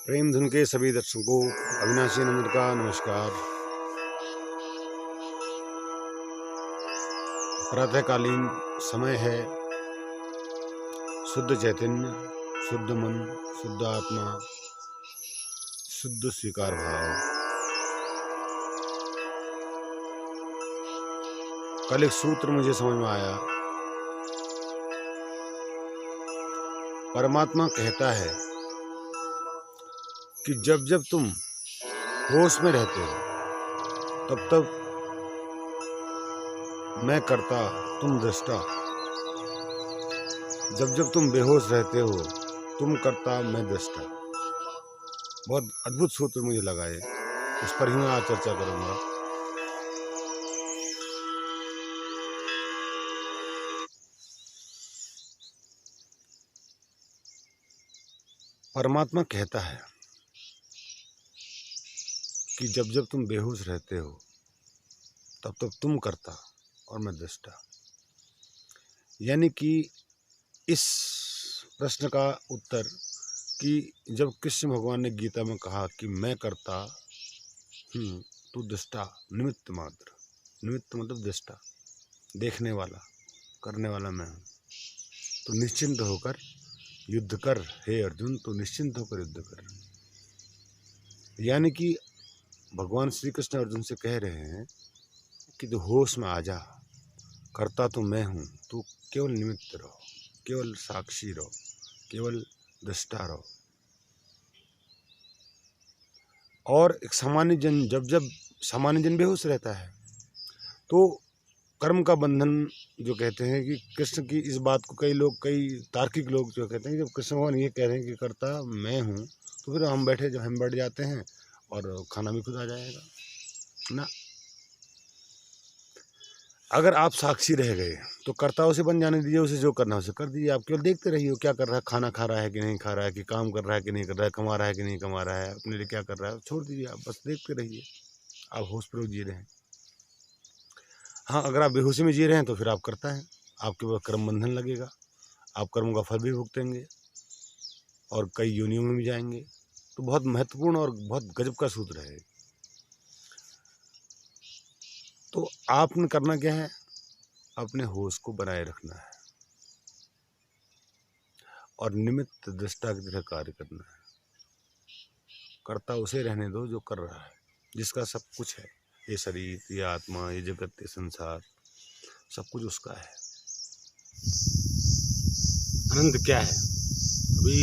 प्रेम धुन के सभी दर्शकों अविनाशी नंबर का नमस्कार। प्रातःकालीन समय है। शुद्ध चैतन्य, शुद्ध मन, शुद्ध आत्मा, शुद्ध स्वीकार भाव। कल एक सूत्र मुझे समझ में आया। परमात्मा कहता है कि जब जब तुम होश में रहते हो तब तब मैं कर्ता, तुम दृष्टा। जब जब तुम बेहोश रहते हो तुम कर्ता, मैं दृष्टा। बहुत अद्भुत सूत्र मुझे लगा है, उस पर ही मैं आज चर्चा करूंगा। परमात्मा कहता है कि जब जब तुम बेहोश रहते हो तब तब तुम कर्ता और मैं दृष्टा। यानी कि इस प्रश्न का उत्तर कि जब कृष्ण भगवान ने गीता में कहा कि मैं कर्ता हूँ, तू दृष्टा, निमित्त मात्र। निमित्त मतलब दृष्टा, देखने वाला, करने वाला मैं हूँ। तो निश्चिंत होकर युद्ध कर हे अर्जुन, तो निश्चिंत होकर युद्ध कर। यानी कि भगवान श्री कृष्ण अर्जुन से कह रहे हैं कि तू होश में आ जा, कर्ता तो मैं हूँ, तू केवल निमित्त रहो, केवल साक्षी रहो, केवल दृष्टा रहो। और एक सामान्य जन, जब जब सामान्य जन बेहोश रहता है तो कर्म का बंधन जो कहते हैं कि कृष्ण की इस बात को कई लोग, कई तार्किक लोग जो कहते हैं कि जब कृष्ण भगवान ये कह रहे हैं कि कर्ता मैं हूँ, तो फिर हम बैठ जाते हैं और खाना भी खुद आ जाएगा ना। अगर आप साक्षी रह गए तो कर्ता उसे बन जाने दीजिए, उसे जो करना है उसे कर दीजिए। आप केवल देखते रहिए क्या कर रहा है, खाना खा रहा है कि नहीं खा रहा है, कि काम कर रहा है कि नहीं कर रहा है, कमा रहा है कि नहीं कमा रहा है, अपने लिए क्या कर रहा है, छोड़ दीजिए। आप बस देखते रहिए, आप होश पूर्वक जी रहे हैं। हाँ, अगर आप बेहोशी में जी रहे हैं तो फिर आप करता है, आपके पास कर्म बंधन लगेगा, आप कर्मों का फल भी भुगतेंगे और कई योनियों में भी जाएंगे। तो बहुत महत्वपूर्ण और बहुत गजब का सूत्र है। तो आपने करना क्या है, अपने होश को बनाए रखना है और निमित्त दृष्टा की तरह कार्य करना है। करता उसे रहने दो जो कर रहा है, जिसका सब कुछ है, ये शरीर, ये आत्मा, ये जगत, ये संसार, सब कुछ उसका है। अनंत क्या है? अभी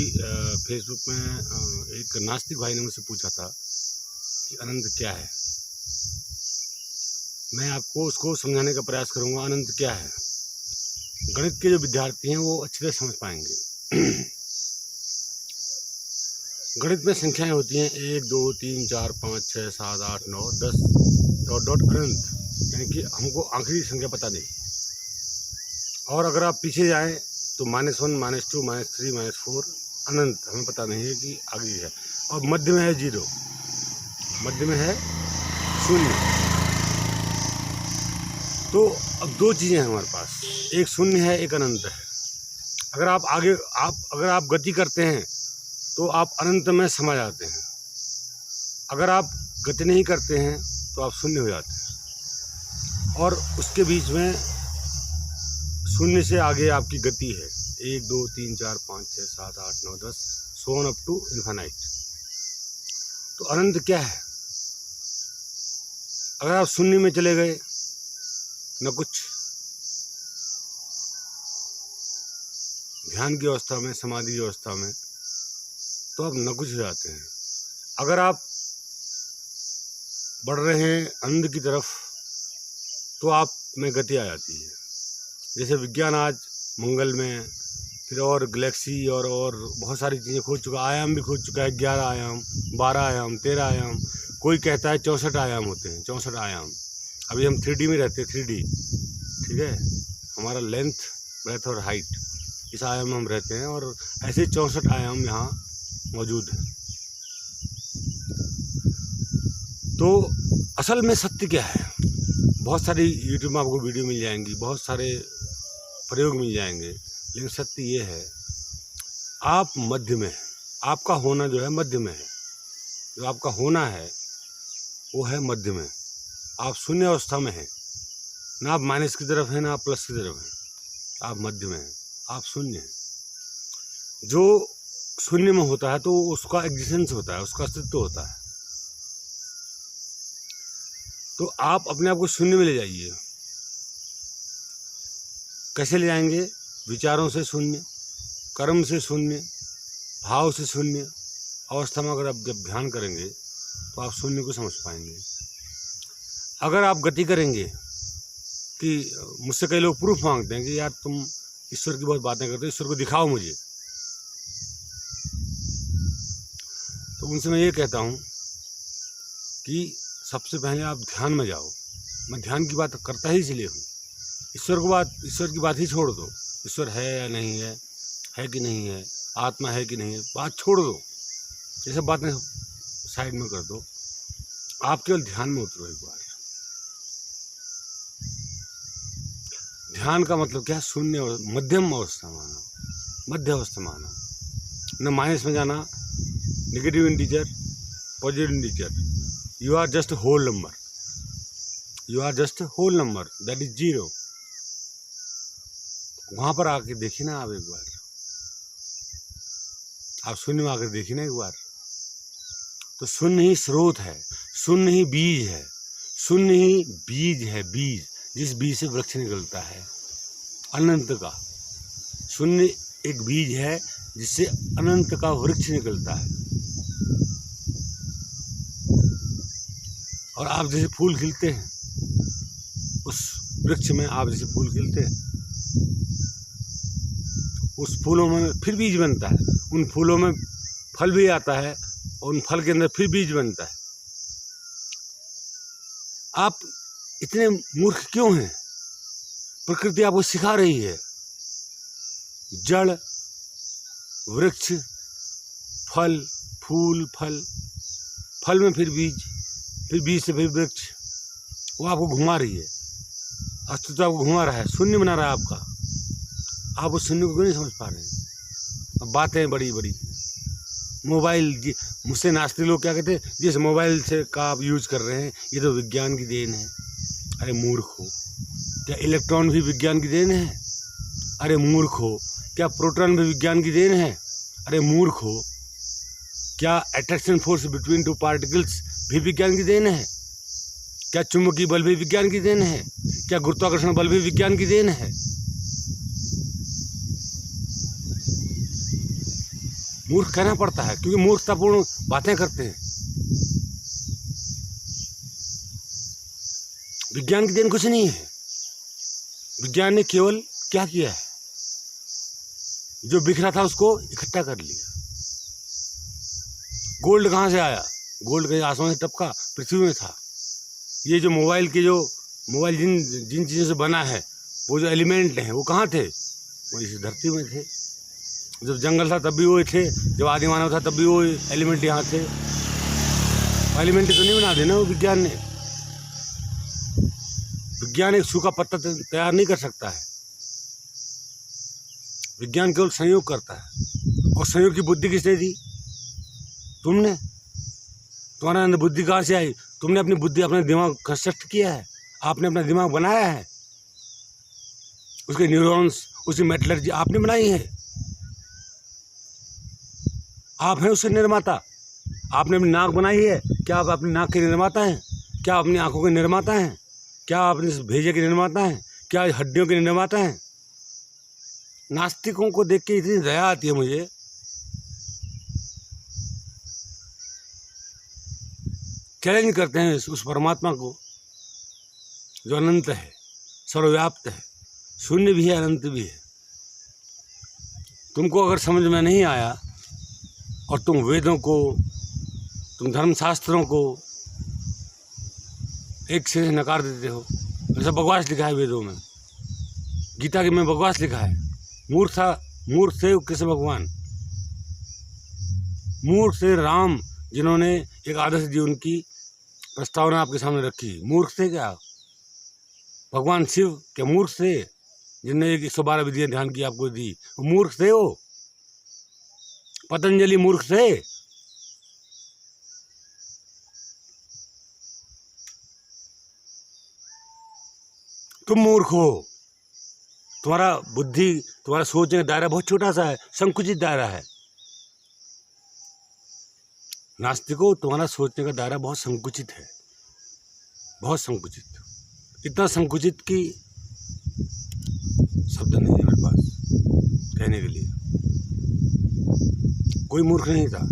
फेसबुक में एक नास्तिक भाई ने मुझसे पूछा था कि अनंत क्या है। मैं आपको उसको समझाने का प्रयास करूंगा। अनंत क्या है, गणित के जो विद्यार्थी हैं वो अच्छी तरह समझ पाएंगे। गणित में संख्याएं होती हैं 1 2 3 4 5 6 7 8 9 10 डॉट डॉट अनंत, यानी कि हमको आखिरी संख्या पता नहीं। और अगर आप पीछे जाएं तो -1 -2 -3 -4 अनंत, हमें पता नहीं है कि आगे है। और मध्य में है 0, मध्य में है 0। तो अब दो चीज़ें हैं हमारे पास, एक शून्य है, एक अनंत है। अगर आप गति करते हैं तो आप अनंत में समा जाते हैं। अगर आप गति नहीं करते हैं तो आप शून्य हो जाते हैं। और उसके बीच में शून्य से आगे आपकी गति है 1 2 3 4 5 6 7 8 9 10 so on up to infinite. तो अनंत क्या है? अगर आप शून्य में चले गए, न कुछ, ध्यान की अवस्था में, समाधि की अवस्था में, तो आप न कुछ हो जाते हैं। अगर आप बढ़ रहे हैं आनंद की तरफ तो आप में गति आ जाती है। जैसे विज्ञान आज मंगल में, फिर और गैलेक्सी और बहुत सारी चीज़ें खोज चुका, आयाम भी खोज चुका है। 11 आयाम, 12 आयाम, 13 आयाम, कोई कहता है 64 आयाम होते हैं, 64 आयाम। अभी हम 3D में रहते हैं, 3D, ठीक है, हमारा लेंथ, ब्रेथ और हाइट, इस आयाम में हम रहते हैं। और ऐसे 64 आयाम यहाँ मौजूद है। तो असल में सत्य क्या है? बहुत सारी यूट्यूब में आपको वीडियो मिल जाएंगी, बहुत सारे प्रयोग मिल जाएंगे, लेकिन सत्य ये है, आप मध्य में, आपका होना जो है मध्य में है। जो आपका होना है वो है मध्य में। आप शून्य अवस्था में हैं, ना आप माइनस की तरफ हैं ना आप प्लस की तरफ हैं, आप मध्य में हैं, आप शून्य हैं। जो शून्य में होता है तो उसका एग्जिस्टेंस होता है, उसका अस्तित्व होता है। तो आप अपने आप को शून्य में ले जाइए। कैसे ले जाएंगे? विचारों से शून्य, कर्म से शून्य, भाव से शून्य अवस्था में अगर आप जब ध्यान करेंगे तो आप शून्य को समझ पाएंगे। अगर आप गति करेंगे, कि मुझसे कई लोग प्रूफ मांगते हैं कि यार तुम ईश्वर की बहुत बातें करते हो, ईश्वर को दिखाओ मुझे, तो उनसे मैं ये कहता हूँ कि सबसे पहले आप ध्यान में जाओ। मैं ध्यान की बात करता ही इसलिए हूँ। ईश्वर की बात ही छोड़ दो। ईश्वर है या नहीं है कि नहीं है, आत्मा है कि नहीं है, बात छोड़ दो, ये सब बातें साइड में कर दो। आप केवल ध्यान में उतरो एक बार। ध्यान का मतलब क्या है? शून्य, मध्यम अवस्था माना, मध्य अवस्था माना, न माइनस में जाना, negative integer, positive integer. You are just whole number, you are just whole number, that is 0। वहां पर आके देखिए ना आप एक बार, आप शून्य में आकर देखिए ना एक बार। तो शून्य ही स्रोत है, शून्य ही बीज है, शून्य ही बीज है, बीज, जिस बीज से वृक्ष निकलता है अनंत का। शून्य एक बीज है जिससे अनंत का वृक्ष निकलता है। और आप जैसे फूल खिलते हैं, उस वृक्ष में आप जैसे फूल खिलते हैं, उस फूलों में फिर बीज बनता है, उन फूलों में फल भी आता है और उन फल के अंदर फिर बीज बनता है। आप इतने मूर्ख क्यों हैं? प्रकृति आपको सिखा रही है, जड़, वृक्ष, फल, फूल, फल में फिर बीज से फिर वृक्ष, वो आपको घुमा रही है, अस्तित्व आपको घुमा रहा है, शून्य बना रहा है आपका। आप उस शून्य को क्यों नहीं समझ पा रहे हैं? अब बातें बड़ी बड़ी, मोबाइल, मुझसे नास्तिक लोग क्या कहते हैं, जिस मोबाइल से का आप यूज कर रहे हैं ये तो विज्ञान की देन है। अरे मूर्ख हो, क्या इलेक्ट्रॉन भी विज्ञान की देन है? अरे मूर्ख हो, क्या प्रोटॉन भी विज्ञान की देन है? अरे मूर्ख हो, क्या attraction force between two particles भी विज्ञान की देन है? क्या चुंबकीय बल भी विज्ञान की देन है? क्या गुरुत्वाकर्षण बल भी विज्ञान की देन है? मूर्ख कहना पड़ता है क्योंकि मूर्खतापूर्ण बातें करते हैं। विज्ञान की देन कुछ नहीं है। विज्ञान ने केवल क्या किया है, जो बिखरा था उसको इकट्ठा कर लिया। गोल्ड कहाँ से आया? गोल्ड कहीं आसमान से टपका, पृथ्वी में था। ये जो मोबाइल जिन चीज़ों से बना है, वो जो एलिमेंट हैं वो कहाँ थे? वो इस धरती में थे। जब जंगल था तब भी वो थे, जब आदि मानव था तब भी वो एलिमेंट यहाँ थे। एलिमेंट तो नहीं बना देना वो विज्ञान ने। विज्ञान एक सूखा पत्ता तैयार नहीं कर सकता है। विज्ञान केवल संयोग करता है। और संयोग की बुद्धि किसने दी? तुमने। तुम्हारा अंदर बुद्धि कहाँ से आई? तुमने अपनी बुद्धि, अपना दिमाग कंस्ट्रक्ट किया है। आपने अपना दिमाग बनाया है, उसके न्यूरॉन्स, उसकी मेटलर्जी आपने बनाई है। आप हैं उसके निर्माता। आपने अपनी नाक बनाई है, क्या आप अपनी नाक के निर्माता हैं? क्या आप अपनी आंखों के निर्माता हैं? क्या आप अपने भेजे के निर्माता हैं? क्या हड्डियों के निर्माता हैं? नास्तिकों को देख के इतनी दया आती है मुझे। चैलेंज करते हैं उस परमात्मा को जो अनंत है, सर्वव्याप्त है, शून्य भी है, अनंत भी है। तुमको अगर समझ में नहीं आया और तुम वेदों को, तुम धर्मशास्त्रों को एक से नकार देते हो, ऐसा बकवास लिखा है वेदों में, गीता के में बकवास लिखा है। मूर्ख थे कृष्ण भगवान, मूर्ख थे राम, जिन्होंने एक आदर्श जीवन की प्रस्तावना आपके सामने रखी। मूर्ख थे क्या भगवान शिव? क्या मूर्ख थे जिनने एक 112 विधियां ध्यान की आपको दी? वो मूर्ख थे? वो पतंजलि मूर्ख थे? तुम मूर्ख हो। तुम्हारा बुद्धि, तुम्हारा सोचने का दायरा बहुत छोटा सा है, संकुचित दायरा है। नास्तिकों, तुम्हारा सोचने का दायरा बहुत संकुचित है, बहुत संकुचित। इतना संकुचित कि शब्द नहीं है मेरे पास कहने के लिए। कोई मूर्ख नहीं था,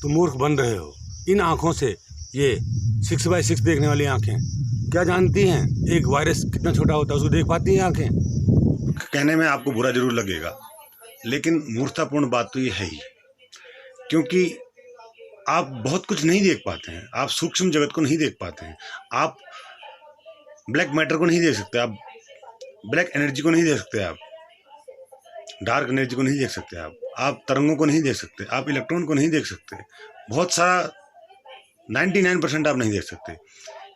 तुम मूर्ख बन रहे हो। इन आँखों से, ये 6x6 देखने वाली आँखें क्या जानती हैं एक वायरस कितना छोटा होता है? उसको देख पाती हैं आँखें? कहने में आपको बुरा जरूर लगेगा, लेकिन मूर्खतापूर्ण बात तो ये है ही, क्योंकि आप बहुत कुछ नहीं देख पाते हैं। आप सूक्ष्म जगत को नहीं देख पाते हैं। आप ब्लैक मैटर को नहीं देख सकते, आप ब्लैक एनर्जी को नहीं देख सकते, आप डार्क एनर्जी को नहीं देख सकते, आप तरंगों को नहीं देख सकते, आप इलेक्ट्रॉन को नहीं देख सकते। बहुत सारा 99% आप नहीं देख सकते,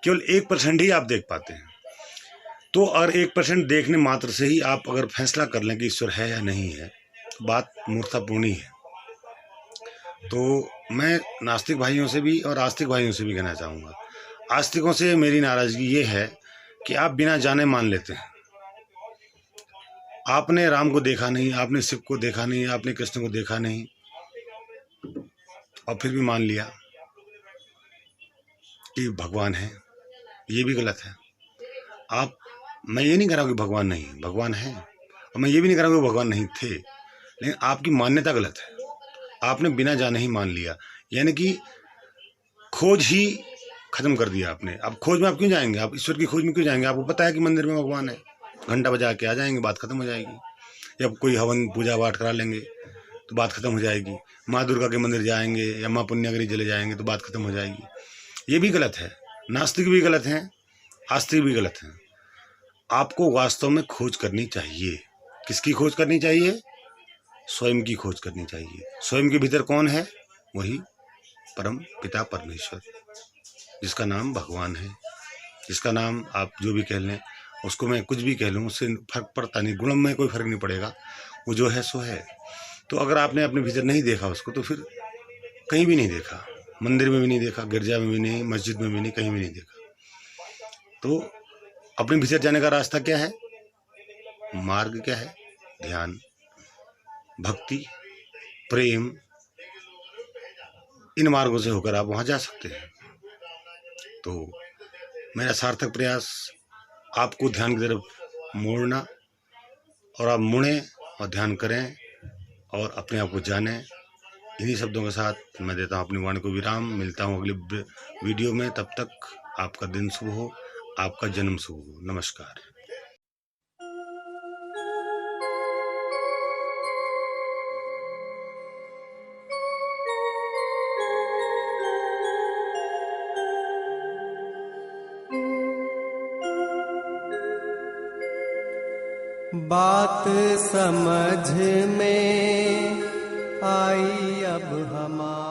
केवल 1% ही आप देख पाते हैं। तो अगर 1% देखने मात्र से ही आप अगर फैसला कर लें कि ईश्वर है या नहीं है, तो बात मूर्खतापूर्ण ही है। तो मैं नास्तिक भाइयों से भी और आस्तिक भाइयों से भी कहना चाहूँगा, आस्तिकों से मेरी नाराज़गी ये है कि आप बिना जाने मान लेते हैं। आपने राम को देखा नहीं, आपने शिव को देखा नहीं, आपने कृष्ण को देखा नहीं, और फिर भी मान लिया कि भगवान है। ये भी गलत है। मैं ये नहीं कह रहा हूँ कि भगवान नहीं, भगवान है, और मैं ये भी नहीं कह रहा हूँ कि भगवान नहीं थे, लेकिन आपकी मान्यता गलत है। आपने बिना जाने ही मान लिया, यानी कि खोज ही खत्म कर दिया आपने। अब खोज में आप क्यों जाएंगे? आप ईश्वर की खोज में क्यों जाएंगे? आपको पता है कि मंदिर में भगवान है, घंटा बजा के आ जाएंगे, बात खत्म हो जाएगी। या कोई हवन पूजा पाठ करा लेंगे तो बात खत्म हो जाएगी। माँ दुर्गा के मंदिर जाएंगे या माँ पुण्यगिरी चले जाएंगे तो बात खत्म हो जाएगी। ये भी गलत है। नास्तिक भी गलत हैं, आस्तिक भी गलत हैं। आपको वास्तव में खोज करनी चाहिए। किसकी खोज करनी चाहिए? स्वयं की खोज करनी चाहिए। स्वयं के भीतर कौन है? वही परम पिता परमेश्वर, जिसका नाम भगवान है, जिसका नाम आप जो भी कह लें, उसको मैं कुछ भी कह लूँ, उससे फर्क पड़ता नहीं, गुणों में कोई फर्क नहीं पड़ेगा। वो जो है सो है। तो अगर आपने अपने भीतर नहीं देखा उसको, तो फिर कहीं भी नहीं देखा। मंदिर में भी नहीं देखा, गिरजा में भी नहीं, मस्जिद में भी नहीं, कहीं भी नहीं देखा। तो अपने भीतर जाने का रास्ता क्या है, मार्ग क्या है, ध्यान, भक्ति, प्रेम, इन मार्गों से होकर आप वहां जा सकते हैं। तो मेरा सार्थक प्रयास आपको ध्यान की तरफ मोड़ना, और आप मुड़ें और ध्यान करें और अपने आप को जानें। इन्हीं शब्दों के साथ मैं देता हूँ अपनी वाणी को विराम। मिलता हूँ अगले वीडियो में। तब तक आपका दिन शुभ हो, आपका जन्म शुभ हो। नमस्कार। बात समझ में आई अब हमारी।